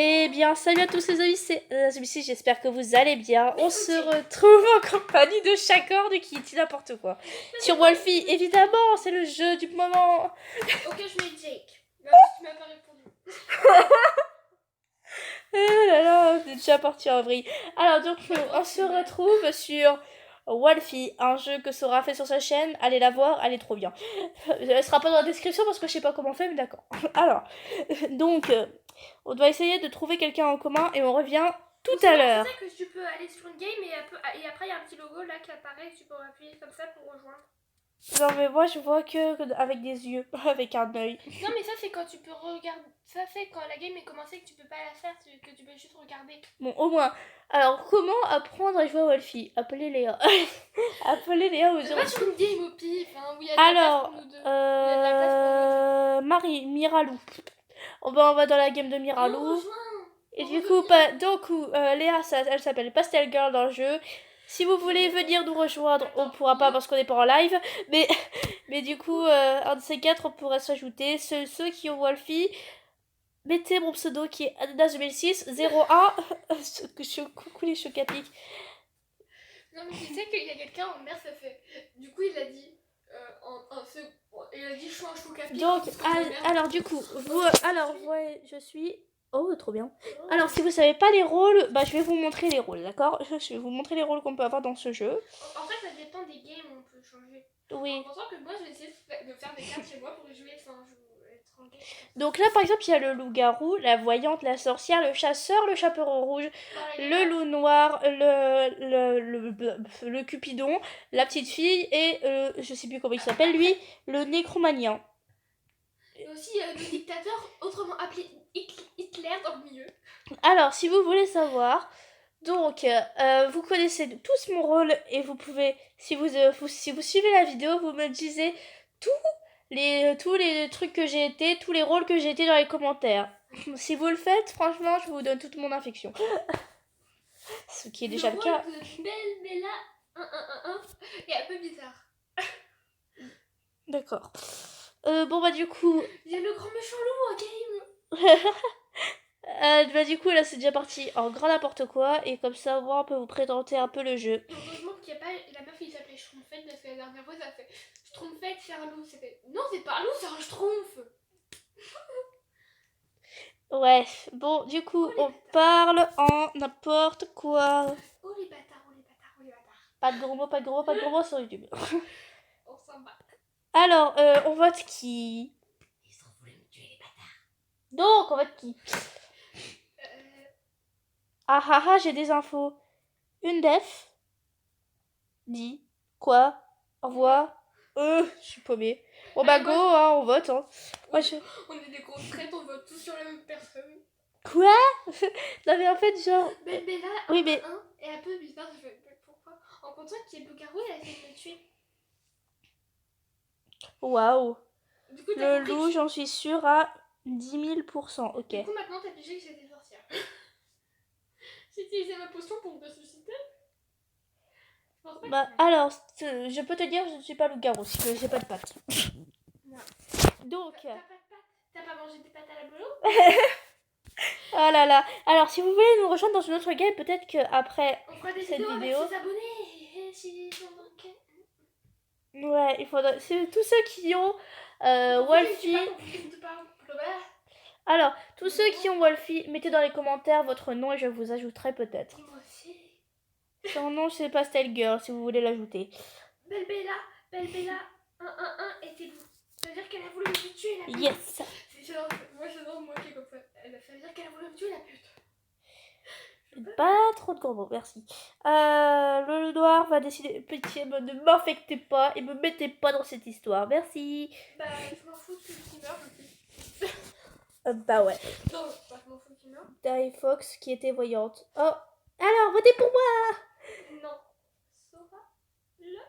Eh bien, salut à tous les amis, c'est celui-ci, j'espère que vous allez bien. On se retrouve en compagnie de Chakord qui dit n'importe quoi. Sur Wolfie, évidemment, c'est le jeu du moment. Ok, je mets Jake. Même si tu m'as pas répondu. Oh là là, on est déjà parti en vrille. Alors donc, on se retrouve sur Wolfie, un jeu que Sora a fait sur sa chaîne. Allez la voir, elle est trop bien. Elle sera pas dans la description parce que je sais pas comment on fait, mais d'accord. Alors, donc, on doit essayer de trouver quelqu'un en commun et on revient tout à l'heure. Tu sais que tu peux aller sur une game et après il y a un petit logo là qui apparaît, tu peux appuyer comme ça pour rejoindre. Non mais moi je vois que avec des yeux, avec un œil. Non mais ça c'est quand tu peux regarder, ça c'est quand la game est commencée que tu peux pas la faire, que tu peux juste regarder. Bon au moins. Alors comment apprendre à jouer à Wolfie? Appelez Léa. Appelez Léa aux C'est pas sur une game au pif, hein, où il y a de Alors, la place pour nous deux. Il y a de la place pour nous deux. Miralou. On va dans la game de Miralou. Et du coup, Léa, elle s'appelle Pastel Girl dans le jeu. Si vous voulez venir nous rejoindre, on pourra pas parce qu'on n'est pas en live. Mais du coup, un de ces quatre, on pourrait s'ajouter. Ceux qui ont Wolfie, mettez mon pseudo qui est Ananas 2006 01. Coucou les chocapiques. Non mais tu sais qu'il y a quelqu'un en mer, ça fait. Du coup, il a dit. Il a dit chou un chou capique. Donc, alors du coup, je suis. Oh, trop bien. Alors, si vous savez pas les rôles, bah je vais vous montrer les rôles, d'accord? Je vais vous montrer les rôles qu'on peut avoir dans ce jeu. En fait, ça dépend des games, on peut changer. Oui. En pensant que moi, je vais essayer de faire des cartes chez moi pour jouer sans être en game. Donc là, par exemple, il y a le loup-garou, la voyante, la sorcière, le chasseur, le chaperon rouge, le loup noir, le cupidon, la petite fille et je sais plus comment il s'appelle lui, le nécromanien. Et aussi le dictateur, autrement appelé Hitler dans le milieu. Alors, si vous voulez savoir, donc vous connaissez tous mon rôle et vous pouvez, si vous suivez la vidéo, vous me disez tous les trucs que j'ai été, tous les rôles que j'ai été dans les commentaires. Si vous le faites, franchement, je vous donne toute mon affection. Ce qui est déjà le cas. Belle Bella 1 et un peu bizarre. D'accord. Bon bah du coup. Il y a le grand méchant loup en game. Bah du coup là c'est déjà parti en grand n'importe quoi et comme ça moi on peut vous présenter un peu le jeu. Heureusement qu'il n'y a pas la meuf qui s'appelait Schtroumpfette parce que la dernière fois ça fait Schtroumpfette c'est un loup, c'était non c'est pas un loup c'est un Schtroumpf. Ouais, bon du coup on parle en n'importe quoi. Oh les bâtards, oh les bâtards, oh les bâtards. Pas de gros mots sur YouTube. On s'en bat. Alors on vote qui? Ils ont voulu me tuer les bâtards. Donc on vote qui? J'ai des infos. Une def dit quoi? Envoie. Je suis paumée. Bon bah go, hein, on vote. Hein. On est des grosses traites, on vote tous sur la même personne. Quoi? Non mais en fait genre... Mais là, oui mais... et un peu bizarre, je fais pourquoi? En comptant qu'il y a Loup-garou, elle a essayé de me tuer. Waouh. Le loup, j'en suis sûre à 10 000%. Ok. Du coup maintenant t'as pigé que j'étais sorcière. J'ai utilisé ma potion pour me ressusciter. Bah alors, je peux te dire je ne suis pas loup-garou, si que j'ai pas de pattes. Non. Donc... T'as pas mangé des pâtes à la bolo? Oh là là. Alors si vous voulez nous rejoindre dans une autre game, peut-être qu'après cette vidéo... Avec ses abonnés, s'ils sont dans... Ouais, il faudra... C'est tous ceux qui ont Wolfie... Alors, tous ceux qui ont Wolfie, mettez dans les commentaires votre nom et je vous ajouterai peut-être. Moi aussi. Son nom c'est Pastel Girl si vous voulez l'ajouter. Belle Bella 1 et t'es vous. Ça veut dire qu'elle a voulu me tuer la pute. Yes. Moi j'adore moi qui est comme ça. Ça veut dire qu'elle a voulu me tuer la pute. Pas trop de gros mots, merci. Le noir va décider. Pitié, ne m'affectez pas et me mettez pas dans cette histoire. Merci. Bah, je m'en fous de qui meurt. Bah ouais. Non, je m'en fous qui meurt. Die Fox qui était voyante. Oh, alors, votez pour moi. Non. Sora, le.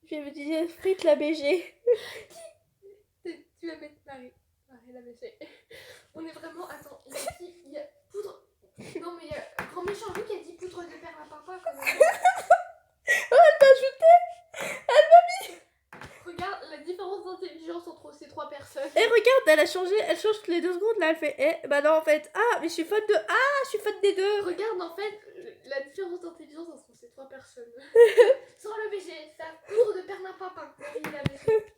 Je vais me dire Frite la BG. Tu vas mettre Marie la BG. On est vraiment. Attends, il y a poudre. Non, mais il y a un grand méchant loup qui a dit poudre de perlimpinpin quand même. Oh, elle t'a ajouté. Elle m'a mis. Regarde la différence d'intelligence entre ces 3 personnes. Et regarde, elle change toutes les 2 secondes là, elle fait bah non en fait, mais je suis fan des 2. Regarde en fait la différence d'intelligence entre ces 3 personnes. Sans le BG, ça poudre de perlimpinpin. Oui, la BG.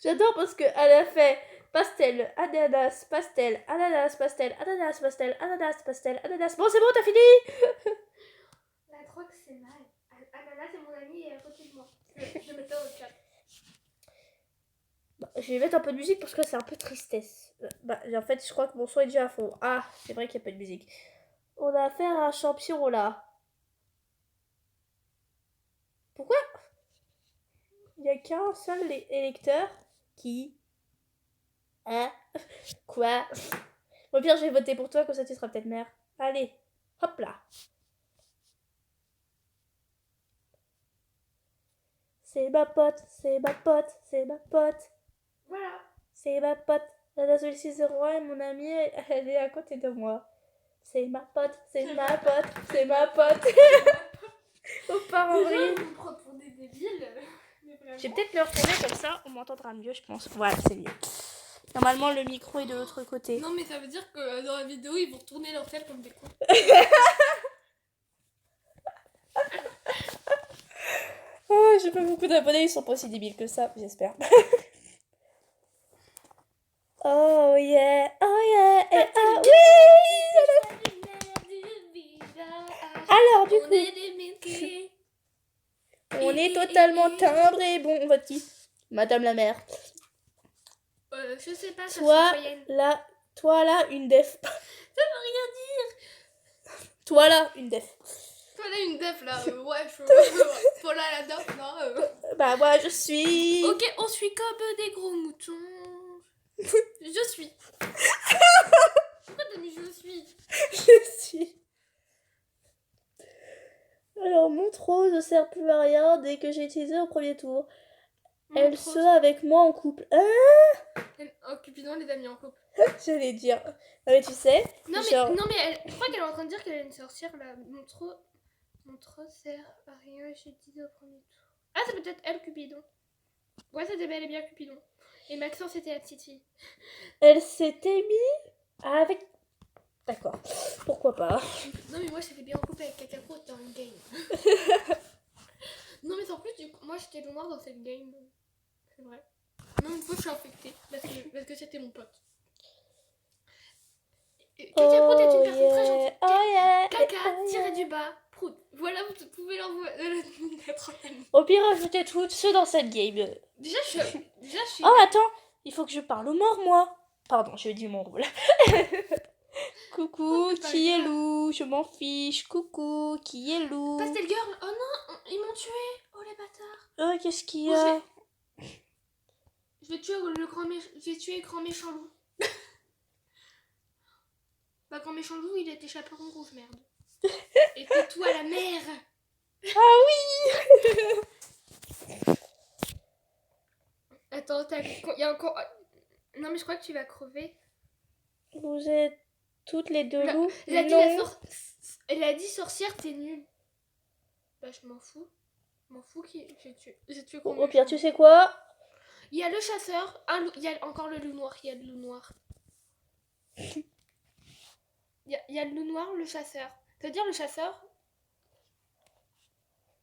J'adore parce que elle a fait pastel, ananas, pastel, ananas, pastel, ananas, pastel, ananas, pastel, ananas. Bon c'est bon, t'as fini? La drogue c'est mal. Ananas c'est mon ami et à côté de moi. Je mets ça au chat. Bah, je vais mettre un peu de musique parce que c'est un peu tristesse. En fait, je crois que mon son est déjà à fond. Ah, c'est vrai qu'il n'y a pas de musique. On a affaire à un champion là. Pourquoi il n'y a qu'un seul électeur qui... Hein? Quoi? Au pire, je vais voter pour toi, comme ça tu seras peut-être maire. Allez, hop là. C'est ma pote, c'est ma pote, c'est ma pote. Voilà. C'est ma pote. La Solstice 601 et mon amie, elle est à côté de moi. C'est ma pote, c'est ma pote, c'est ma pote. On part en Déjà, vrille. ils vont me prendre pour des débiles. Je vais peut-être le retourner comme ça, on m'entendra mieux, je pense. Voilà, c'est mieux. Normalement, le micro est de l'autre côté. Non, mais ça veut dire que dans la vidéo, ils vont tourner leur tête comme des cons. Oh, j'ai pas beaucoup d'abonnés, ils sont pas aussi débiles que ça, j'espère. Oh yeah, oh yeah, et ah oui! Alors, du coup, on est totalement timbrés. Bon, on vote qui? Madame la maire. Je sais pas, ça Toi là, une def. Ça veut rien dire. Toi là, une def. Toi là, une def là, ouais, toi là, la def, non. Bah, moi, je suis... Ok, on suit comme des gros moutons. Je suis. Pourquoi t'as mis je suis? Je suis... Alors, Montrose ne sert plus à rien dès que j'ai utilisé au premier tour. Elle se avec moi en couple. Oh, Cupidon les a mis en couple. J'allais dire. Non, mais tu sais... Non, genre... mais je crois qu'elle est en train de dire qu'elle est une sorcière là. Montrose sert à rien, j'ai utilisé au premier tour. Ah, c'est peut-être elle, Cupidon. Ouais, c'était bel et bien Cupidon. Et Maxence, c'était la petite fille. Elle s'était mise avec... D'accord. Pourquoi pas. Non, mais moi, j'étais bien en couple avec Kakako dans une game. Non, mais en plus, moi, j'étais le noir dans cette game. C'est vrai. Non, une fois, je suis infectée. Parce que c'était mon pote. Caca Prout est une personne très gentille. Oh yeah. Caca, tiré du bas, Prout. Voilà, vous pouvez l'envoyer. Au pire, ajoutez tous ceux dans cette game. Déjà, je suis. Oh, attends. Il faut que je parle aux morts, moi. Pardon, je dis mon rôle. Coucou, qui est loup? Je m'en fiche. Coucou, qui est loup? Pastel Girl. Oh non, ils m'ont tué. Oh les bâtards. Oh, qu'est-ce qu'il y a? Je vais tuer grand méchant loup. Bah grand méchant loup, il était chaperon rouge, merde. Et tais-toi la mer. Ah oui. Attends, il y a encore... Non mais je crois que tu vas crever. Vous êtes toutes les deux loups? Elle a dit sorcière, t'es nulle. Bah je m'en fous. Je m'en fous qui j'ai tué grand méchant. Au pire, tu sais quoi? Il y a le chasseur, il y a encore le loup noir, il y a le loup noir. Il y a le loup noir, le chasseur. Ça veut dire le chasseur?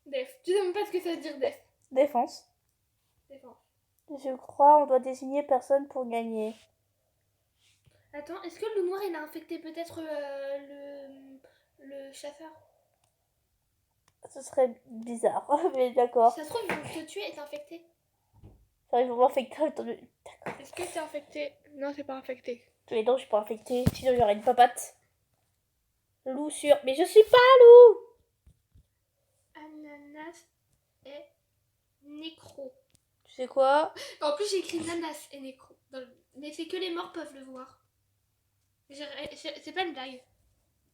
Def. Tu sais même pas ce que ça veut dire def. Défense. Défense. Je crois on doit désigner personne pour gagner. Attends, est-ce que le loup noir il a infecté peut-être le chasseur? Ce serait bizarre, mais d'accord. Ça se trouve, ils vont te tuer et t'es infecté. Enfin, ils vont m'infecter. D'accord. Est-ce que t'es infecté? Non, c'est pas infecté. Mais non, je suis pas infectée. Sinon, il y aurait une papate. Loup sûr. Mais je suis pas loup! Ananas et nécro. Tu sais quoi? En plus, j'ai écrit nanas et nécro. Mais c'est que les morts peuvent le voir. C'est pas une blague.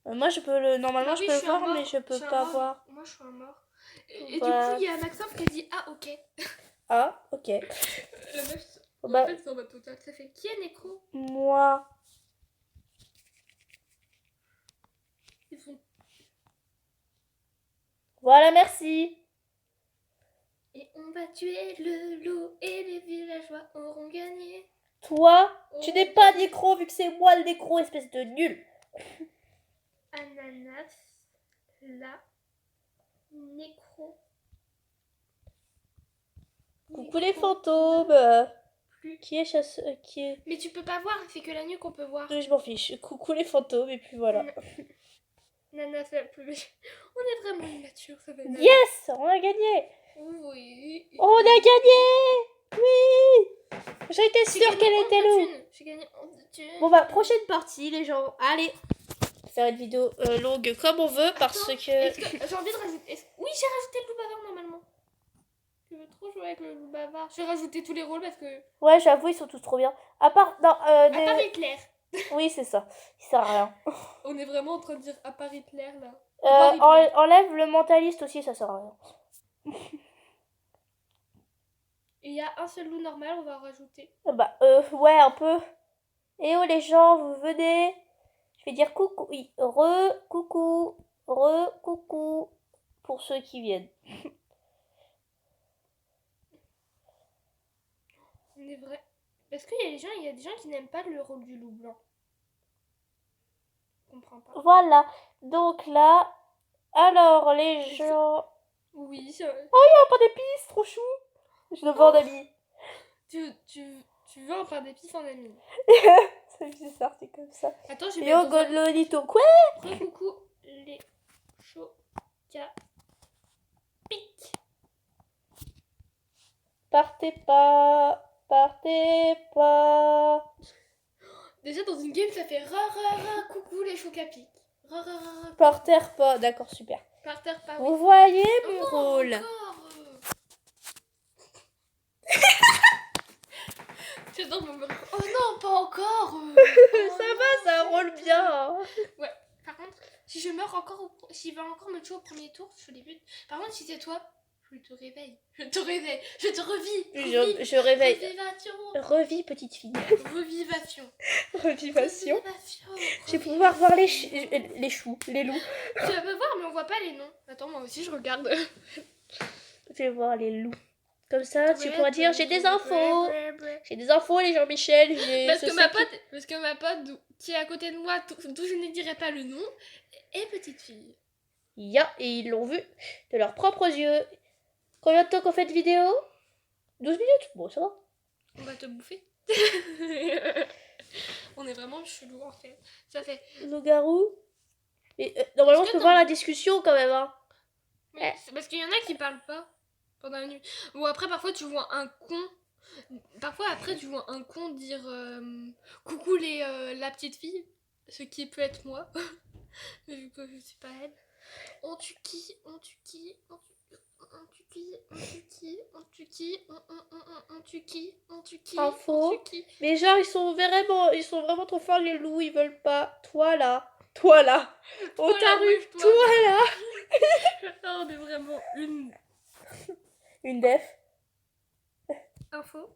Moi, je peux le. Normalement, oui, je peux le voir, mais je peux pas voir. Moi, je suis un mort. Et du coup, il y a Maxence qui a dit ah, ok. Ah, ok. La meuf, Bah, en fait, c'est en mode total. Ça fait qui est nécro? moi. Ils font. Voilà, merci. Et Et on va tuer le loup et les villageois auront gagné. Toi, tu n'es pas nécro vu que c'est moi le nécro, espèce de nul. Ananas, la, nécro. Coucou les fantômes. Plus. Qui est chasseur? Qui est... Mais tu peux pas voir, c'est que la nuque qu'on peut voir. Je m'en fiche. Coucou les fantômes et puis voilà. Nanas la plus. On est vraiment immature, ça va. Yes, on a gagné. Oui. On a gagné. Oui. J'étais sûre qu'elle était loup. J'ai gagné 11 de thunes. Bon bah prochaine partie les gens. Allez. Faire une vidéo longue comme on veut parce Attends, que... j'ai envie de rajouter. Oui, j'ai rajouté le loup bavard normalement. Je veux trop jouer avec le loup bavard. J'ai rajouté tous les rôles parce que. Ouais, j'avoue, ils sont tous trop bien. À part... Non, À part Hitler. Oui, c'est ça. Il sert à rien. On est vraiment en train de dire à part Hitler là. Enlève le mentaliste aussi, ça sert à rien. Il y a un seul loup normal, on va en rajouter. Bah, ouais, un peu. Eh oh, les gens, vous venez. Je vais dire coucou. Oui, coucou. Coucou. Pour ceux qui viennent. On est vrai. Parce qu'il y a des gens qui n'aiment pas le rôle du loup blanc. Je comprends pas. Voilà. Donc là, alors les gens... Oui, Oh, il y a un pain d'épices, trop chou. Je le vends en ami. Tu veux un pain d'épices en ami. C'est bizarre, c'est comme ça. Attends, je vais Yo, mettre dans un... Godlonito, quoi? Coucou les chocapics. Partez pas. Déjà dans une game ça fait ra coucou les chocapics. Ra. Par terre pas, d'accord, super. Par terre pas. Vous voyez mon rôle? J'adore mon rôle. Oh non, pas encore. Ça va, ça roule bien. Ouais. Par contre, si je meurs encore, s'il va encore me tuer au premier tour, je débute. Par contre, si c'est toi, je te réveille. Je te revis. Je réveille. Revivation. Revis, petite fille. Revivation. Je vais pouvoir voir les choux, les loups. Tu peux voir, mais on voit pas les noms. Attends, moi aussi, je regarde. Je vais voir les loups. Comme ça, tu pourras dire j'ai des infos. J'ai des infos, les Jean-Michel. Parce que ma pote qui est à côté de moi, d'où je ne dirai pas le nom, est petite fille. Et ils l'ont vu de leurs propres yeux. Combien de temps qu'on fait de vidéo? 12 minutes? Bon, ça va. On va te bouffer. On est vraiment chelou en fait. Ça fait. Loup-garou. Mais normalement, je peux voir la discussion quand même. Hein. Mais c'est parce qu'il y en a qui parlent pas pendant la nuit. Ou après, parfois, tu vois un con. Parfois, après, tu vois un con dire coucou la petite fille. Ce qui peut être moi. Mais vu que je suis pas elle. On tue qui? Info. Mais genre, ils sont vraiment trop forts, les loups, ils veulent pas. Toi là. Oh, ta rue. Toi là. On est vraiment une def. Info.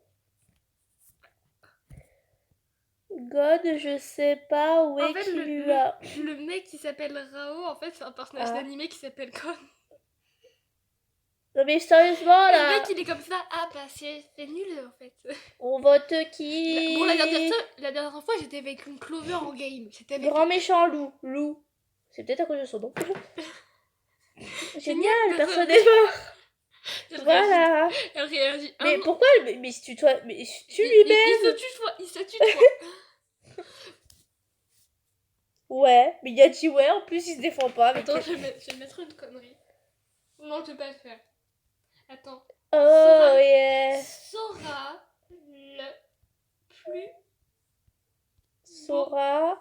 God, je sais pas où est qu'il lui a. Le mec qui s'appelle Rao, en fait, c'est un personnage d'animé qui s'appelle Kon. Non mais sérieusement là. Le mec il est comme ça. Ah bah c'est nul en fait. On vote qui? Bon la dernière fois j'étais avec une Clover en game. C'était avec... Grand méchant loup. C'est peut-être à cause de son nom. Génial, personne n'est mort. Voilà. Elle réagit. Mais pourquoi mais si tu toi mais tu lui-même. Il se tue toi. Ouais, mais il a dit ouais, en plus il se défend pas. Attends, je vais mettre une connerie. Non, je vais pas le faire. Attends. Oh yeah. Sora le plus. Sora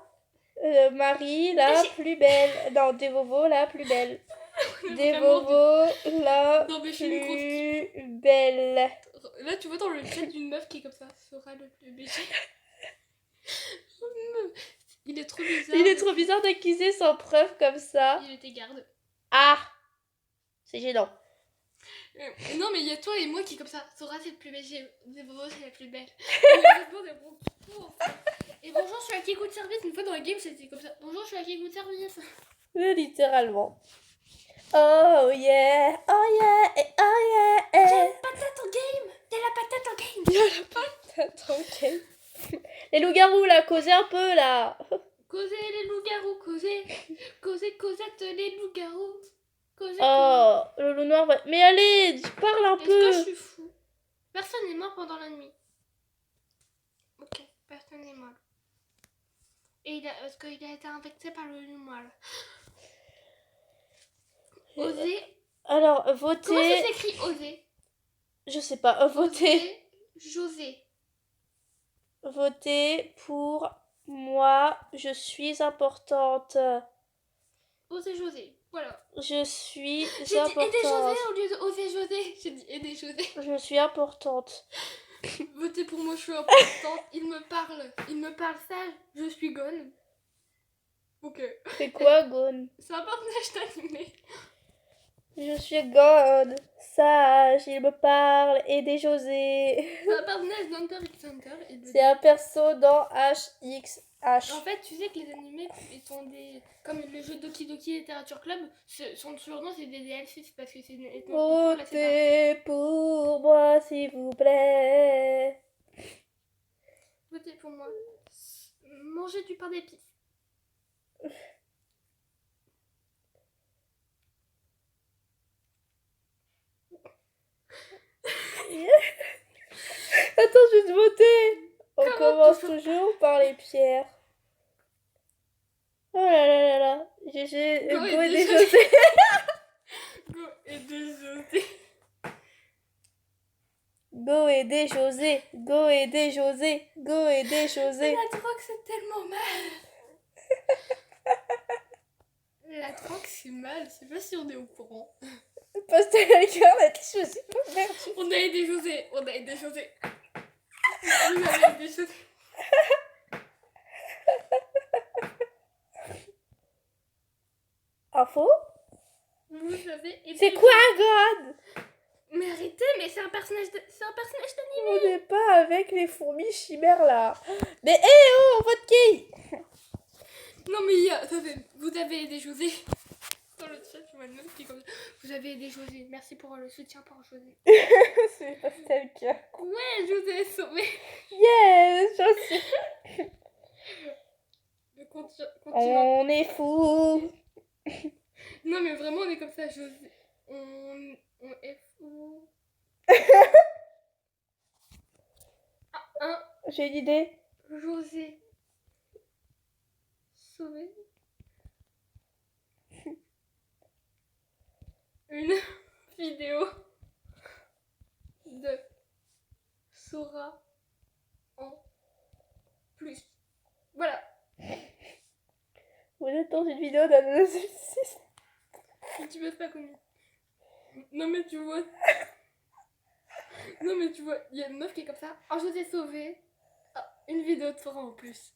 Marie la plus belle. Non, Dévovo la plus belle. Dévovo la plus belle. Là, tu vois dans le chat d'une meuf qui est comme ça. Sora le plus belle. Il est trop bizarre. Il est trop bizarre d'accuser sans preuve comme ça. Il était garde. Ah, c'est gênant. Non, mais il y a toi et moi qui est comme ça. Sora c'est le plus belle. Dévovo c'est la plus belle. Et bonjour, je suis à qui goût de service. Une fois dans la game, c'était comme ça. Bonjour, je suis à qui goût de service. Littéralement. Oh yeah, oh yeah, et oh yeah, J'ai eh. une patate en game. Il y a la patate en game. Il y a la patate en game. Les loups-garous là, causez un peu là. Causez les loups-garous, causez. Causez, causette les loups-garous. Causez, Oh, le loup noir va... Mais allez, parle un Est-ce que je peu. suis fou? Personne n'est mort pendant la nuit. Ok, personne n'est mort. Et est-ce qu'il a été infecté par le loup noir? Osez. Alors, Comment ça votez... s'écrit oser? Je sais pas, votez. José. Votez pour moi, je suis importante. Oser José. Voilà. Je suis J'ai dit aider José importante. au lieu de oser José. J'ai dit aider José. Je suis importante. Votez pour moi, je suis importante. Il me parle. Il me parle sage. Je suis Gone. Ok. C'est quoi, Gone? C'est un personnage animé. Je suis Gone. Sage, il me parle. Aidez José. C'est un personnage d'Hunter x Hunter. C'est un perso dans HXH. En fait, tu sais que les animés, ils sont des... Comme le jeu Doki Doki Literature Club, son surnom, c'est des DLC, parce que c'est... Votez pour moi, s'il vous plaît. Votez pour moi. Mangez du pain d'épices. Attends, je vais te voter. On Comment commence toujours toujours par les pierres. Oh là là là là. GG, Go Go et et des José. Go et des José. Go aider José. Go aider José. Go aider José. La drogue, c'est tellement mal. La drogue, c'est mal. Je sais pas si on est au courant. Pastel Girl a été choisi. Merde. On a aidé José. On a aidé José. Vous avez aidé José. Info? Vous avez aidé C'est quoi un god? Mais arrêtez, mais c'est un personnage d'anime. On n'est pas avec les fourmis chimères là. Mais oh, vote qui? Non mais vous avez aidé José. Dans le chat, je vois une meuf qui est comme ça. Vous avez aidé José. Merci pour le soutien pour José. C'est Pastel Girl. Ouais, José est sauvé. Yes, je sais. Continue. On est fous. Non mais vraiment, on est comme ça, José. On est fou. J'ai une idée. José. Sauvé. Une vidéo de Sora en plus. Voilà. Vous êtes dans une vidéo d'un 6. Si tu veux pas connu. Non mais tu vois. Non mais tu vois, il y a une meuf qui est comme ça. Oh, je t'ai sauvé. Ah, une vidéo de Sora en plus.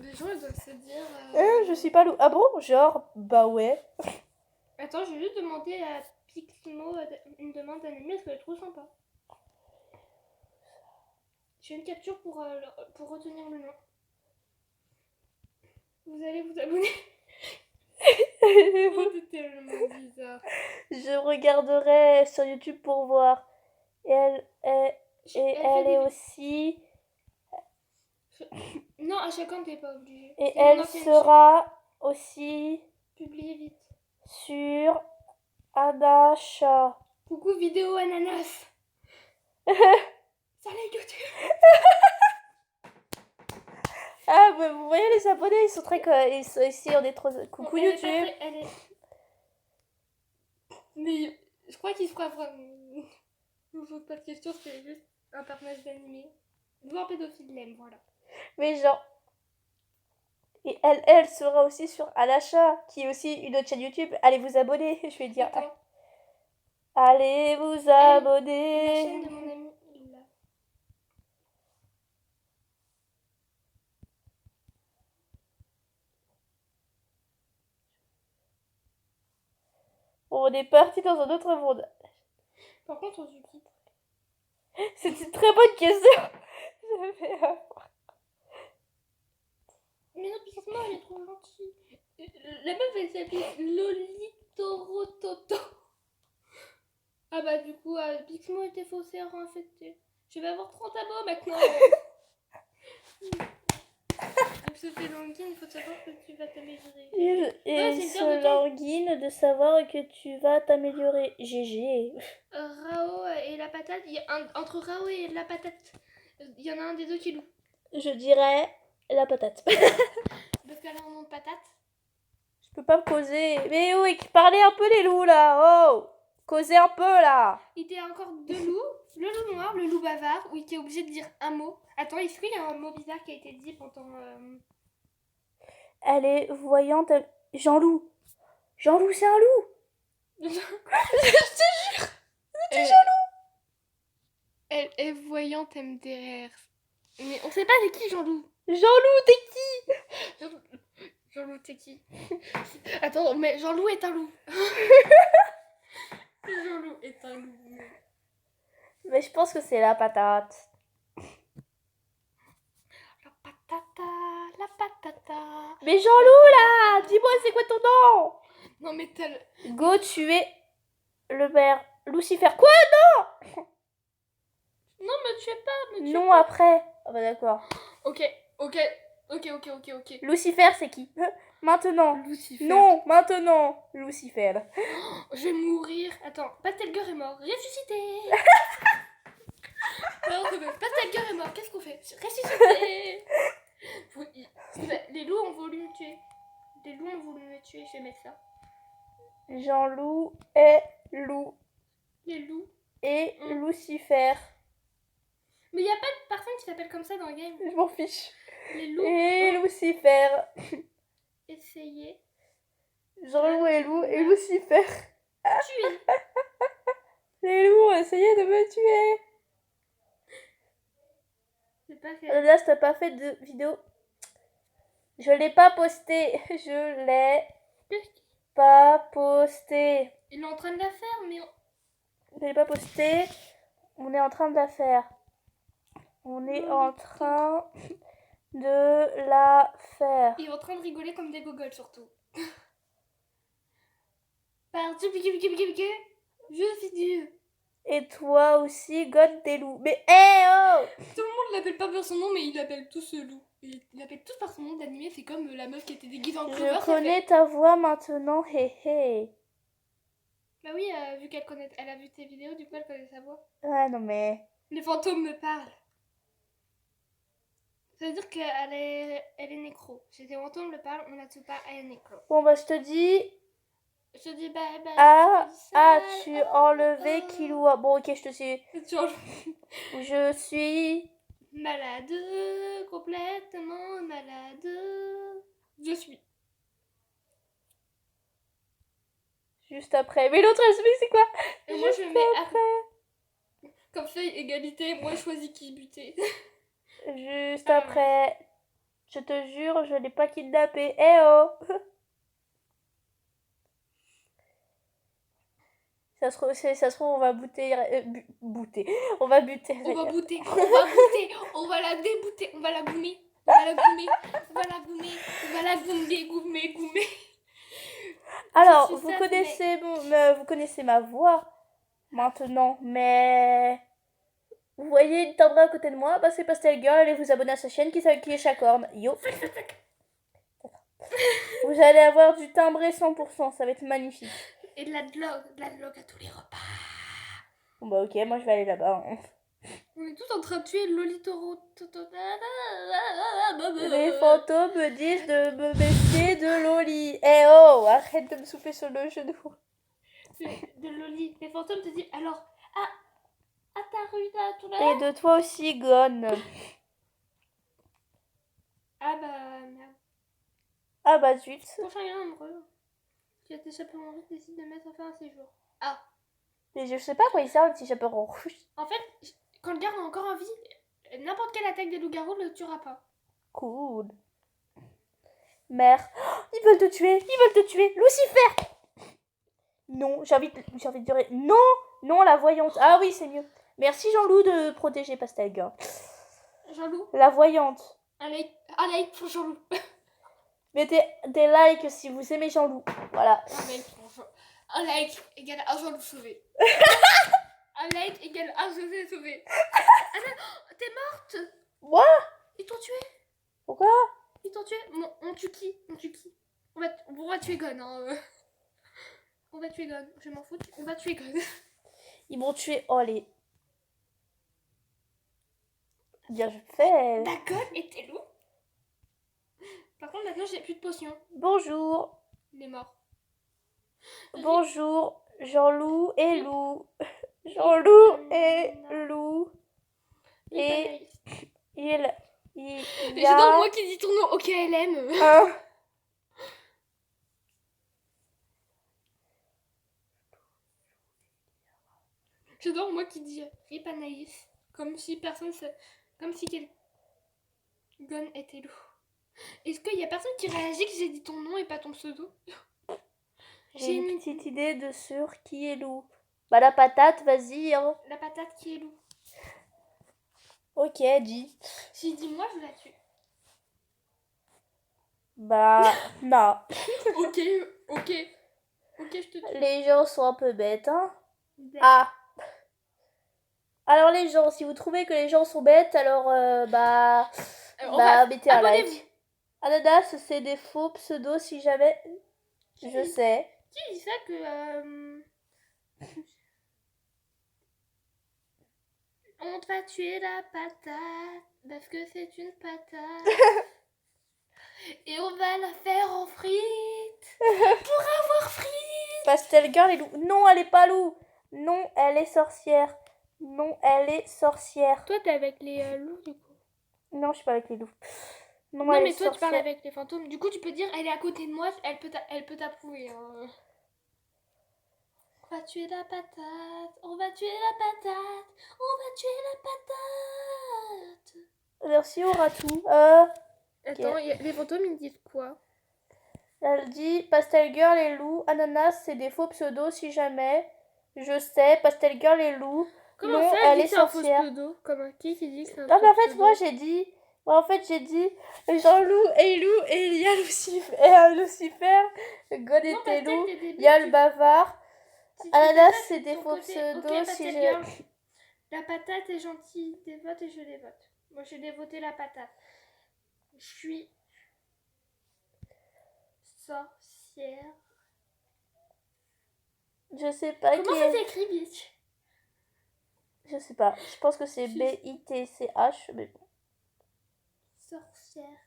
Les gens ils doivent se dire. Je suis pas loup. Ah bon? Genre, bah ouais. Attends, je vais juste demander à Pixmo une demande d'animé parce qu'elle est trop sympa. J'ai une capture pour retenir le nom. Vous allez vous abonner. Oh, c'est tellement bizarre. Je regarderai sur YouTube pour voir. Et elle est aussi. Non, à chacun t'es pas obligé. Et C'est mon elle ancienne sera aussi chaîne. Publiez vite. sur Anacha. Coucou vidéo ananas. Salut YouTube. Ah, bah, vous voyez les abonnés, ils sont très. Ici, on est trop. Coucou Elle est YouTube. pas très- elle est... Mais je crois qu'il se fera vraiment. Je vous pose pas de questions, c'est juste un personnage d'animé. Voir pédophile l'aime, voilà. Mais genre. Et elle sera aussi sur Anacha, qui est aussi une autre chaîne YouTube. Allez vous abonner, je vais dire. Attends, Allez vous la abonner. chaîne de mon ami, il l'a. On est parti dans un autre monde. Par contre, on se quitte. C'est une très bonne question. Je vais avoir- Mais non, Pixmo, elle est trop gentille. La meuf, elle s'appelle Lolitorototo. Ah bah du coup, Bixmo était faussaire infecté. Je vais avoir 30 abos maintenant. Donc ce fait Languine, il faut savoir que tu vas t'améliorer. Et c'est une pierre de temps. Languine de savoir que tu vas t'améliorer. GG. Rao et la patate, entre Rao et la patate, il y en a un des deux qui loue. Je dirais la patate. Parce qu'elle a un nom de patate. Je peux pas me causer. Mais oui, parlez un peu les loups là. Oh, causez un peu là. Il y a encore deux loups. Le loup noir, le loup bavard, où il était obligé de dire un mot. Attends, est-ce qu'il y a un mot bizarre qui a été dit pendant... Elle est voyante. Jean-Loup. Jean-Loup, c'est un loup. Je te jure. C'est Jean-Loup. Elle est voyante MDR. Mais on sait pas c'est qui Jean-Loup. Jean-Loup, t'es qui? Jean-Loup, t'es qui? Attends, mais Jean-Loup est un loup. Jean-Loup est un loup. Mais je pense que c'est la patate. La patata, la patata. Mais Jean-Loup là, dis-moi c'est quoi ton nom? Non mais tel... Go tuer le père Lucifer. Quoi? Non, me tuez pas, me tuez Non pas. après. Ah bah d'accord. Ok. Lucifer c'est qui? Maintenant. Lucifer. Non, maintenant. Lucifer. Je vais mourir. Attends, Pastelgueur est mort. Ressuscité. Alors, Pastelgueur est mort. Qu'est-ce qu'on fait? Ressuscité. Les loups ont voulu me tuer. Les loups ont voulu me tuer. Je vais mettre ça. Jean-Loup est loup. Les loups. Et Lucifer. Mais il n'y a pas de personne qui s'appelle comme ça dans le game. Je m'en fiche. Les loups. Et Lucifer. Essayez. Jean-Loup est loup et Lucifer. Tuer. Les loups ont essayé de me tuer. C'est pas fait. Là, t'as pas fait de vidéo. Je l'ai pas posté. Je l'ai pas posté. Il est en train de la faire, mais... Je l'ai pas posté. On est en train de la faire. On est en train de la faire. Il est en train de rigoler comme des gogoles, surtout. Par Dieu, je suis Dieu. Et toi aussi, God des loups. Mais oh! Tout le monde l'appelle pas par son nom, mais il l'appelle tous loup. Il l'appelle tous par son nom d'animé, c'est comme la meuf qui était déguisée en Clover. Je connais ta voix maintenant, hé hé. Bah oui, vu qu'elle connaît, elle a vu tes vidéos, du coup elle connaît sa voix. Ouais, non mais... Les fantômes me parlent. Ça veut dire qu'elle est nécro. Si les fantômes me parlent, on la tue pas, elle est nécro. Bon bah je te dis... Je te dis bye bye. As-tu enlevé Killua? Bon ok, je te suis. Je suis... Malade, complètement malade. Je suis. Juste après. Mais l'autre elle se met, c'est quoi? Et moi je mets après. Comme ça, égalité, moi je choisis qui buter. Juste après. Je te jure, je l'ai pas kidnappé. Eh oh! Ça se trouve, on va bouter. On va buter. On va bouter. On va la débouter. On va la goumer. Goumer. Alors, vous connaissez ma voix maintenant, mais vous voyez une timbre à côté de moi, bah c'est Pastel Girl, allez vous abonner à sa chaîne qui est Chacorne. Yo. Vous allez avoir du timbré 100%, ça va être magnifique. Et de la drogue à tous les repas. Bon bah ok, moi je vais aller là-bas. Hein. On est tous en train de tuer Lolitoro. Les fantômes me disent de me méfier de Loli. Eh oh, arrête de me souffler sur le genou. De Loli. Les fantômes te disent alors, à ta rue, à tout là. Et de toi aussi, Gon. Ah bah merde. Ah bah zut. Prochain gamin amoureux qui a été chaperon rouge décide de mettre fin à ses jours. Ah. Mais je sais pas à quoi il sert le petit chaperon rouge. En fait, quand le gars est encore en vie, n'importe quelle attaque des loups-garous ne le tuera pas. Cool. Mère. Oh, ils veulent te tuer. Lucifer. Non, j'ai envie de dire... Non, la voyante. Ah oui, c'est mieux. Merci Jean-Loup de protéger Pastel Girl. Jean-Loup. La voyante. Un like pour Jean-Loup. Mettez des likes si vous aimez Jean-Loup. Voilà. Un like égale un Jean-Loup sauvé. Un like égale un José sauvé. Ah non, t'es morte. Moi? Ils t'ont tué. Pourquoi? Ils t'ont tué. On tue qui? On va tuer Gon. Hein. On va tuer Gon. Je m'en fous. On va tuer Gon. Ils m'ont tué. Oh les... Bien fait. Bah Gon était loup. Par contre maintenant j'ai plus de potions. Bonjour. Il est mort. Bonjour. Jean-Loup et Loup. Jean-Loup et Loup. Et il y J'adore a... moi qui dis ton nom au KLM. J'adore moi qui dis Rip Anaïs. Comme si personne se... Comme si Gon était loup. Est-ce qu'il y a personne qui réagit que j'ai dit ton nom et pas ton pseudo? J'ai une petite idée de sur qui est Loup. Bah la patate, vas-y. Hein. La patate qui est loup. Ok, dis. Si dit moi, je la tue. Bah, non. Ok, je te tue. Les gens sont un peu bêtes, hein. Ah. Alors les gens, si vous trouvez que les gens sont bêtes, alors mettez un like. Ananas, c'est des faux pseudos si jamais. Je sais. Qui dit ça que on va tuer la patate parce que c'est une patate et on va la faire en frites pour avoir frites. Pastel Girl est loup. Non, elle est pas loup. Non, elle est sorcière. Non, elle est sorcière. Toi, t'es avec les loups du coup. Non, je suis pas avec les loups. Non, mais toi, tu parles avec les fantômes. Du coup, tu peux dire, elle est à côté de moi, elle peut t'approuver. Hein. On va tuer la patate, on va tuer la patate, on va tuer la patate. Merci au ratou. Attends, les fantômes, ils disent quoi? Elle dit Pastel Girl et Lou. Ananas, c'est des faux pseudos si jamais. Je sais, Pastel Girl et Lou. Comment non, ça, elle est sorcière. Un faux pseudo? Comme qui dit que c'est un non, faux mais en fait, pseudo? moi j'ai dit. En fait, j'ai dit Jean-Loup et Lou et il y a Lucifer. Et Lucifer, God était Lou. Il y a le bavard. Si Ananas, c'est des faux pseudos si j'ai. La patate est gentille, des votes et je les vote. Moi, j'ai dévoté la patate. Je suis sorcière. Je sais pas Comment ça s'écrit, bitch? Je sais pas. Je pense que c'est B-I-T-C-H. Mais... Sorcière.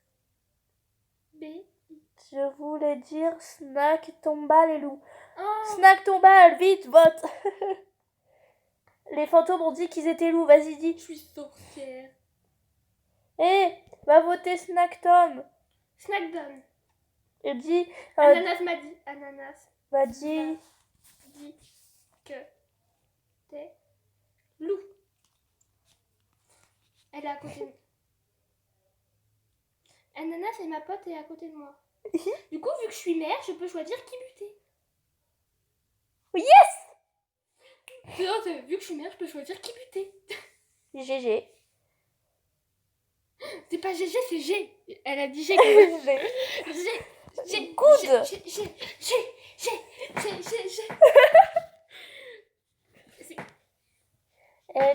Je voulais dire Snack Tombal et Lou. Oh. Snack Tombal, vite, vote. Les fantômes ont dit qu'ils étaient loups. Vas-y, dis. Je suis sorcière. Va voter Snack Tom. Snackdown. Et dis... Ananas m'a dit. Ananas. Bah dis... Dis que t'es loup. Elle est à côté de moi. Ananas et ma pote est à côté de moi. Du coup, vu que je suis mère, je peux choisir qui buter. Yes! Vu que je suis mère, je peux choisir qui buter. GG. C'est pas GG, c'est G. Elle a dit G. G. Good.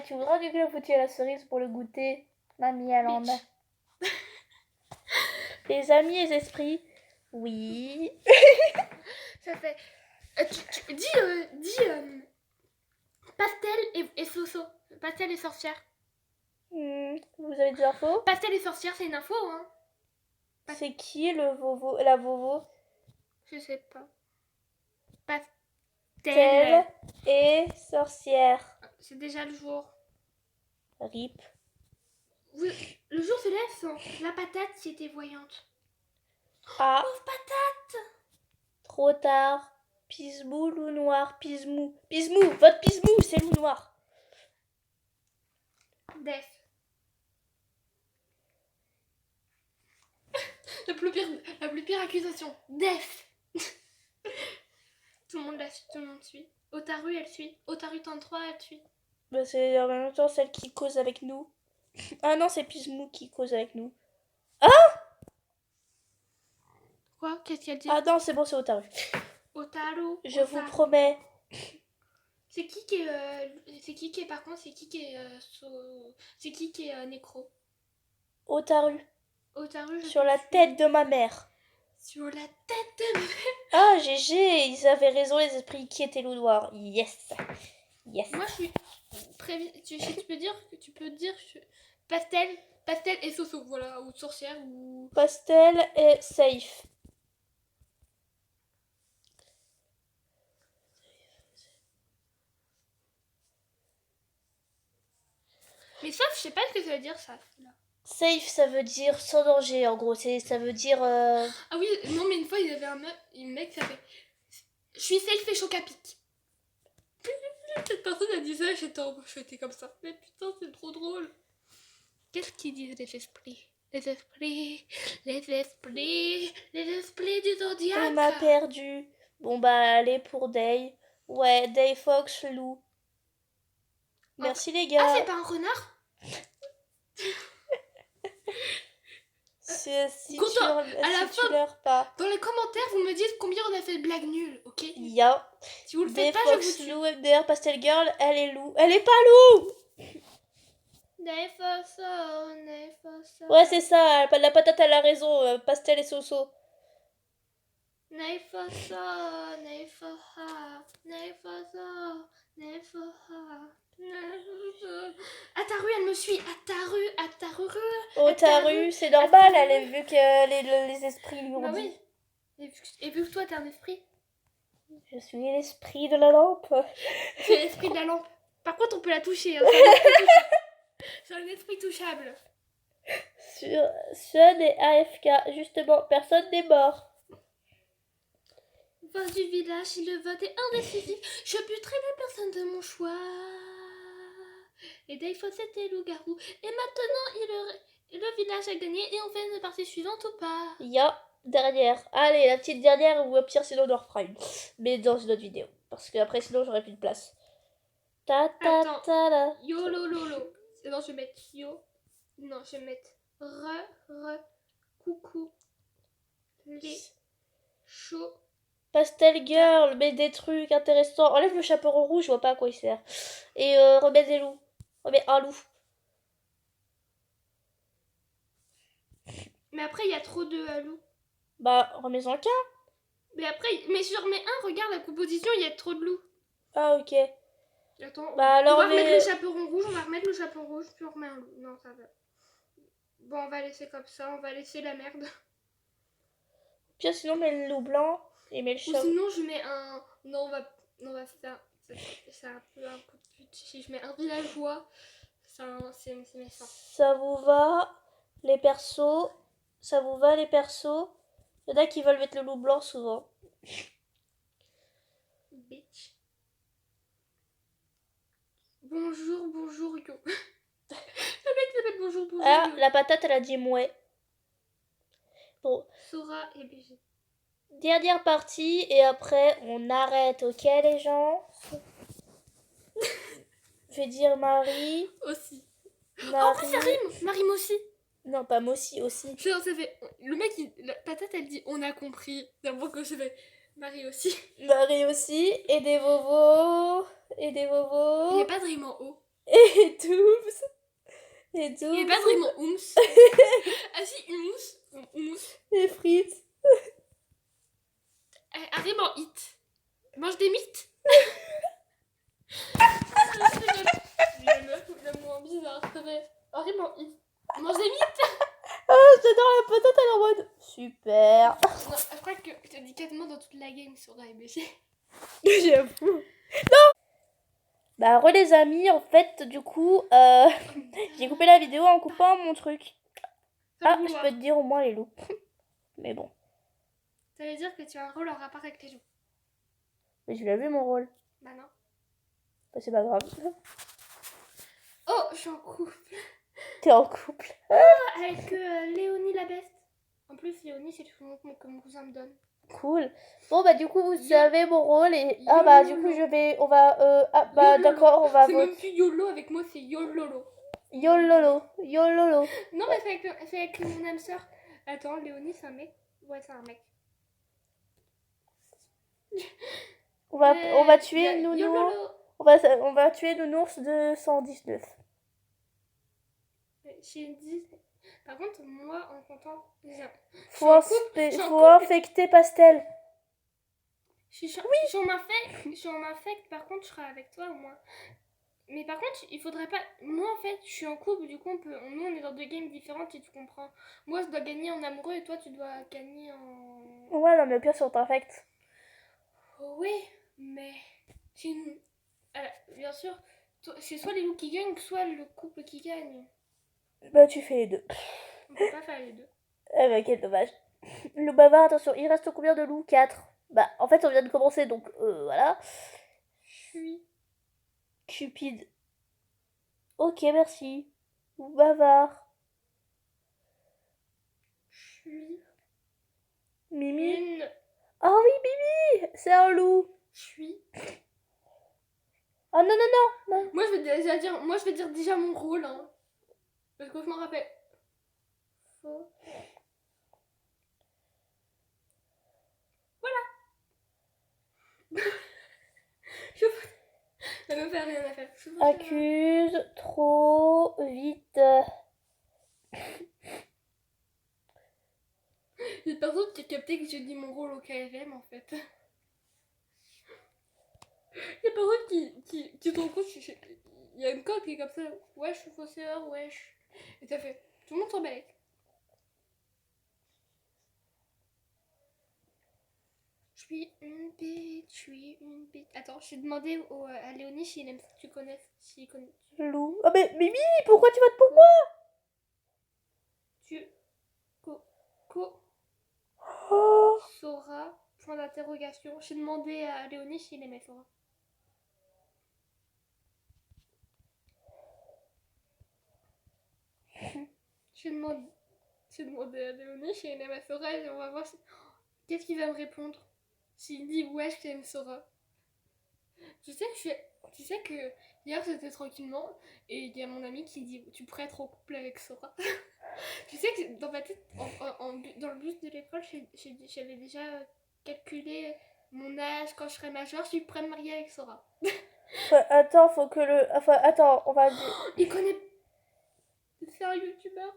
Tu voudras du clafoutis à la cerise pour le goûter? Mamie, elle en a. Les amis et les esprits. Oui. Ça fait... dis pastel et Soso. Pastel et sorcière. Vous avez des infos? Pastel et sorcière, c'est une info, hein. C'est qui la vovo? Je sais pas. Pastel et sorcière. C'est déjà le jour. Rip. Oui, le jour se lève sans la patate qui était voyante. Ah. Pauvre patate. Trop tard. Pismou, loup noir. Pismou. Votre Pismou, c'est loup noir. Def. La plus pire accusation. Def. Tout le monde suit. Otaru, elle suit. Otaru 33, elle suit. Bah, c'est en même temps celle qui cause avec nous. Ah non, c'est Pismou qui cause avec nous. Ah! Quoi? Qu'est-ce qu'elle dit? Ah non, c'est bon, c'est Otaru. Otaru. Je vous promets. C'est qui qui est par contre, c'est qui qui est c'est qui est nécro? Otaru. Otaru, je Sur te la suis. tête de ma mère. Sur la tête de ma mère. Ah, GG, ils avaient raison, les esprits qui étaient loups noirs. Yes. Yes. Moi je suis tu peux dire pastel et Soso, voilà, ou sorcière ou Pastel et safe. mais sauf je sais pas ce que ça veut dire ça. Là. Safe, ça veut dire sans danger, en gros. Ça veut dire... Ah oui, non mais une fois il y avait un mec qui s'appelait je suis safe et choc à pic. Cette personne a dit ça, j'étais comme ça. Mais putain, c'est trop drôle. Qu'est-ce qu'ils disent les esprits? Les esprits du zodiaque. On m'a perdu. Bon bah, allez pour Day. Ouais, Day Fox, loup. Merci les gars. Ah, c'est pas un renard? Si tu fin, leur pas. Dans les commentaires, vous me dites combien on a fait de blagues nulles, ok? Ya. Si vous le Day faites pas, Fox, je vous tue. loup, MDR, Pastel Girl, elle est loup. Elle est pas loup. Ouais, c'est ça. La patate, elle a raison. Pastel et Soso. Ataru, elle me suit. Ataru. Otaru, c'est normal, elle a vu que les esprits lui ont Bah dit. oui. Et vu que toi, t'es un esprit. Je suis l'esprit de la lampe. C'est l'esprit de la lampe. Par contre, on peut la toucher. Hein, c'est un esprit touchable. Sur Sun et AFK, justement, personne n'est mort. Vote du village, si le vote est indécisif, je buterai la personne de mon choix. Et Dayfo c'était loup-garou. Et maintenant, le village a gagné et on fait une partie suivante ou pas? Ya, dernière. Allez, la petite dernière ou au pire sinon on en refera une. Mais dans une autre vidéo. Parce que après sinon j'aurai plus de place. Ta. Yo lolo. Non, je vais mettre yo. Non, je vais mettre coucou. Les chauds. Pastel Girl, mais des trucs intéressants. Enlève le chaperon rouge, je vois pas à quoi il sert. Et remets des loups. Remets un loup. Mais après, il y a trop de loups. Bah, remets-en qu'un. Mais après, mais si je remets un, regarde la composition, il y a trop de loups. Ah, ok. Attends, bah, alors, on va remettre le chaperon rouge, puis on remet un loup. Non, ça va. Bon, on va laisser comme ça, on va laisser la merde. Puis sinon, mets le loup blanc et mets le Ou chat. sinon, je mets un... Non, on va faire... C'est un peu un coup de pute. Si je mets un villageois, c'est méchant. Ça vous va, les persos? Ça vous va, les persos? Il y en a qui veulent mettre le loup blanc souvent. Bitch. Bonjour, yo. Le mec s'appelle bonjour, Ah, yo. la patate, elle a dit mouais. Bon. Sora et BG. Dernière partie et après on arrête, ok les gens? Je vais dire Marie. Aussi. Marie. En plus, ça rime. Marie aussi. Non, pas Mossi aussi. Genre, ça fait... Le mec, la patate, elle dit on a compris. D'abord que je fais Marie aussi. Marie aussi. Et des vovos. Et des Il vovos. n'y a pas de rime en haut. Et Doubs. Et Doubs. Il n'y a pas de rime en oums. Ah si, humous. Et frites. Un rime en hit. Mange des mythes. La meuf, la moins bizarre, ça fait un rime en hit. Mange des mythes. Ah, j'adore la patate, elle est en mode super. Non, je crois que tu as dit quasiment dans toute la game sur ABG. J'avoue. Non. Bah, re les amis, en fait, du coup, j'ai coupé la vidéo en coupant mon truc. Ah, je peux te dire au moins les loups. Mais bon. Ça veut dire que tu as un rôle en rapport avec les loups. Mais je l'ai vu mon rôle. Bah non. Bah, c'est pas grave. Oh, je suis en couple. T'es en couple. Avec Léonie la best. En plus, Léonie, c'est tout le monde que mon cousin me donne. Cool. Bon, bah, du coup, vous savez mon rôle et... Ah, bah, du coup, on va... Ah, bah, d'accord, on va C'est voter. même plus YOLO avec moi, c'est YOLOLO. YOLOLO. YOLOLO. Non, mais c'est avec mon âme sœur. Attends, Léonie, c'est un mec? Ouais, c'est un mec. On va tuer Nounours. Nounours. On va tuer Nounours de 119. J'ai dit... Par contre, moi, en comptant... Faut infecter Pastel. Si on m'infecte, par contre, je serai avec toi au moins. Mais par contre, il faudrait pas... Moi, en fait, je suis en couple, du coup, nous, on est dans 2 games différentes, si tu comprends. Moi, je dois gagner en amoureux, et toi, tu dois gagner en... Ouais, non, mais au pire, si on t'infecte. Oui, mais... bien sûr, c'est soit les loups qui gagnent, soit le couple qui gagne. Bah, tu fais les deux. On peut pas faire les deux. Eh bah, quel dommage. Loup bavard, attention, il reste combien de loups? 4. Bah, en fait, on vient de commencer, donc voilà. Je suis... Cupide. Ok, merci. Loup bavard. Je suis... Mimi. Oh oui, Mimi. C'est un loup. Je suis... Oh non, non, non. Moi, je vais dire déjà mon rôle, hein. Parce que je m'en rappelle. Faux. Ça me fait rien à faire. Accuse trop vite. Il y a personne qui a capté que j'ai dit mon rôle au KFM en fait. Il y a personne qui se rend compte. Il y a une code qui est comme ça. Ouais, je suis fausseur, wesh. Et ça fait. Tout le monde s'en balèque. Je suis une bite. Attends, je vais demander à Léonie s'il aime ça. Tu connais. S'il connaît. Loup. Oh mais Mimi, pourquoi tu votes pour moi? Tu. Oh. Sora. Point d'interrogation. J'ai demandé à Léonie s'il aimait Sora. J'ai demandé à Léonie si elle aime Sora et on va voir qu'est-ce qu'il va me répondre. S'il dit ouais, je t'aime Sora. Tu sais que hier c'était tranquillement et il y a mon ami qui dit tu pourrais être en couple avec Sora. Tu sais que dans ma tête, dans le bus de l'école, j'avais déjà calculé mon âge quand je serai majeure, je suis prête à me marier avec Sora. Attends, faut que le... Enfin, attends, on va dire... Il connaît... C'est un youtubeur.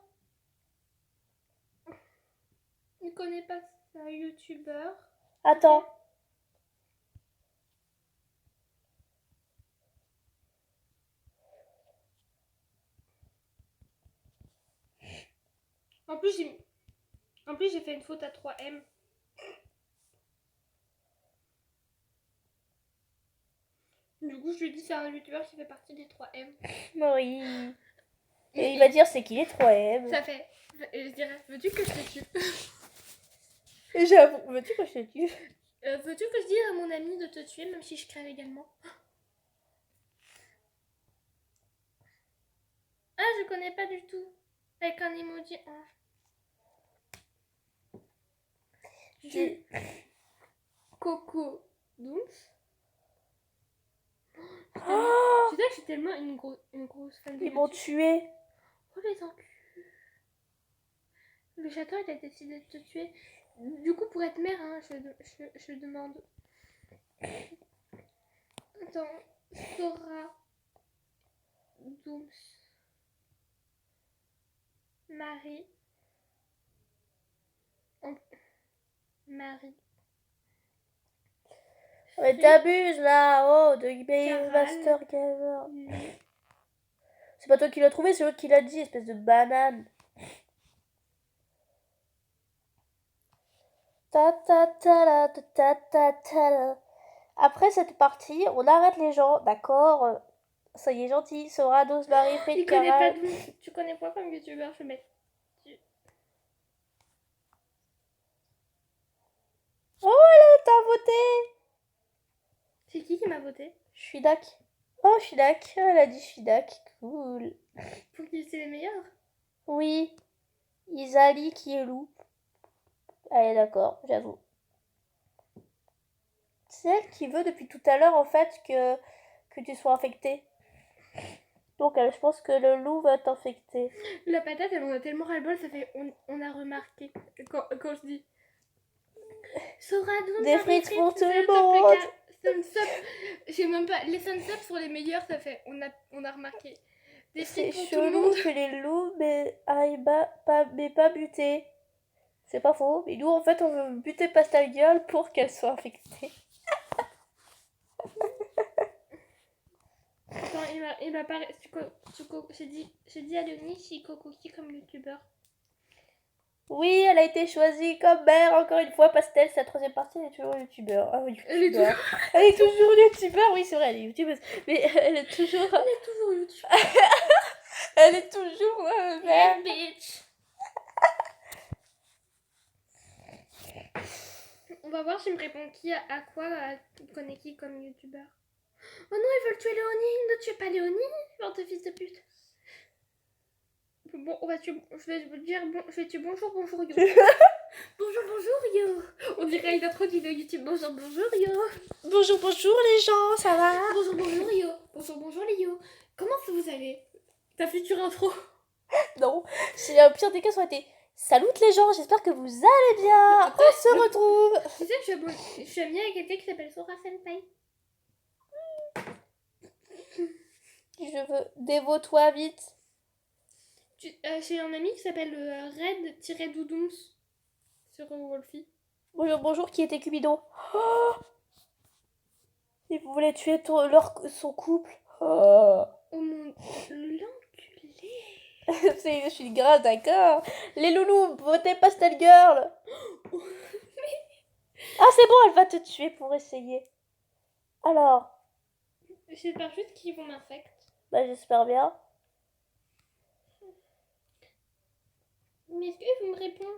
Il connaît pas, c'est un youtubeur. Attends. En plus, j'ai fait une faute à 3M. Du coup, je lui dis c'est un youtubeur qui fait partie des 3M. Oui. Et il va dire c'est qui les 3M. Ça fait. Et je dirais, veux-tu que je te tue? Et j'avoue, veux-tu que je te tue? Veux-tu que je dise à mon ami de te tuer même si je crève également? Ah, je connais pas du tout. Avec un emoji. Du Coco Douce. Tu sais que je suis tellement une grosse fan de Ils m'ont tué. Oh les enculés. Le château il a décidé de te tuer. Du coup pour être mère, hein, je demande. Attends, Sora Douce Marie. Marie. Mais t'abuses là, oh, de Caral. Master Gamer. C'est pas toi qui l'as trouvé, c'est l'autre qui l'a dit, espèce de banane. Après cette partie, on arrête les gens, d'accord? Ça y est, gentil, Sora, Douce, Marie, Frit, Caral. Tu connais pas comme youtubeur, je vais mettre. Oh, elle t'a voté! C'est qui m'a voté? Shwidak. Oh, Shwidak, elle a dit Shwidak, cool. Pour qui c'est les meilleurs? Oui, Isali qui est loup. Allez, d'accord, j'avoue. C'est elle qui veut depuis tout à l'heure en fait que tu sois infecté. Donc je pense que le loup va t'infecter. La patate, elle en a tellement ras-le-bol, ça fait on a remarqué quand je dis. Sora, donne Des la frites pour tout le top monde. thumbs up. J'ai même pas. Les thumbs up sont les meilleurs, ça fait. On a remarqué. Des C'est frites pour tout le chelou monde. que les loups mais pas buter. C'est pas faux. Mais nous, en fait, on veut buter Pastel Girl pour qu'elle soit infectée. Attends, il m'a pas. J'ai dit à Léonie Chico Cookie comme youtubeur. Oui, elle a été choisie comme mère, encore une fois. Pastel, sa troisième partie, elle est toujours youtubeur. Ah oui, youtubeur. Elle est toujours youtubeur, oui, c'est vrai, elle est youtubeuse. Mais elle est toujours. Elle est toujours youtubeur. Elle est toujours mère. Yeah, bitch. On va voir s'il me répond qui à quoi connaît qui comme youtubeur. Oh non, ils veulent tuer Léonie. Ne tuez pas Léonie, bande de fils de pute. Bon, je vais tuer bonjour yo. bonjour yo. On dirait une intro de YouTube. Bonjour yo. Bonjour les gens, ça va? Bonjour yo. Bonjour les yo. Comment ça vous allez? Ta future intro? Non, c'est au pire des cas, ça aurait été salut les gens, j'espère que vous allez bien. On se retrouve. Tu sais que je suis amie avec quelqu'un qui s'appelle Sora Senpai. Je veux dévote-toi vite. J'ai un ami qui s'appelle Red-Doudoums sur Wolfie. Bonjour, qui était Cupidon? Oh, il voulait tuer son couple. Oh. Oh mon... L'enculé. Je suis grave d'accord. Les loulous, votez Pastel Girl. Ah, c'est bon, elle va te tuer pour essayer. Alors, J'espère juste qu'ils vont m'infecter. bah j'espère bien. Mais est-ce qu'il me répond?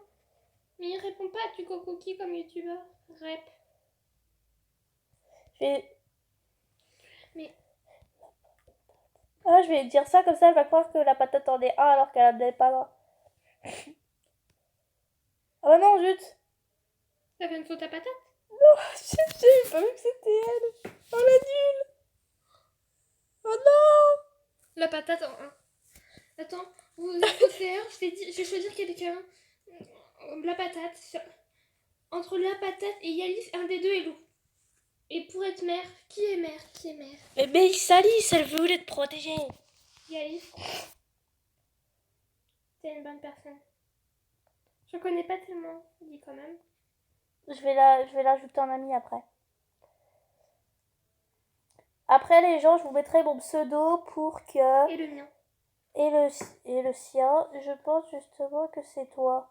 Mais il répond pas à Tuco Cookie comme youtubeur. Rep. Mais... Ah, je vais dire ça comme ça, elle va croire que la patate en est un alors qu'elle en est pas un. Ah bah non, zut. Ça fait une faute à patate? Non, j'ai pas vu que c'était elle. Oh la nulle. Oh non. La patate en 1. Attends, je t'ai dit, je vais choisir quelqu'un. La patate. Entre la patate et Yalis, un des deux est loup. Et pour être mère, qui est mère? Mais Alice, elle voulait te protéger. Yalis. T'es une bonne personne. Je connais pas tellement, dis quand même. Je vais l'ajouter en ami après. Après les gens, je vous mettrai mon pseudo pour que... Et le mien. Et le sien, je pense justement que c'est toi.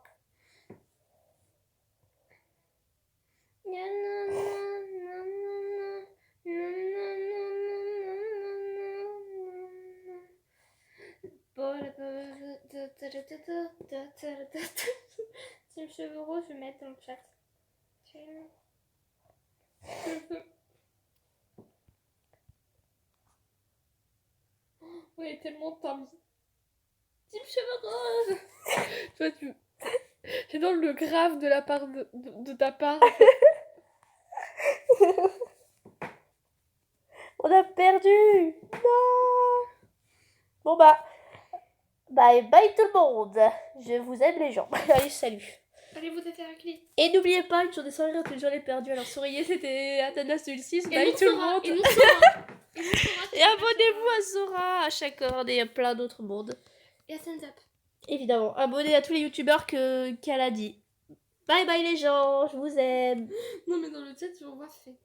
Team cheveux roses, je vais mettre dans le chat. On est tellement tamis. Team cheveux roses. Toi, j'ai dans le grave de la part de ta part. On a perdu. Non. Bon bah, bye bye tout le monde. Je vous aime les gens. Allez, salut. Allez vous faire un clip. Et n'oubliez pas, une journée sans rire, une journée perdue. Alors souriez, c'était Athanas 2006. Bye tout le monde. Et abonnez-vous à Sora, à Chacun et à plein d'autres mondes. Et à Thumbs Up. Évidemment, abonnez à tous les youtubeurs qu'elle a dit. Bye bye les gens, je vous aime. Non mais dans le chat, je vois fait.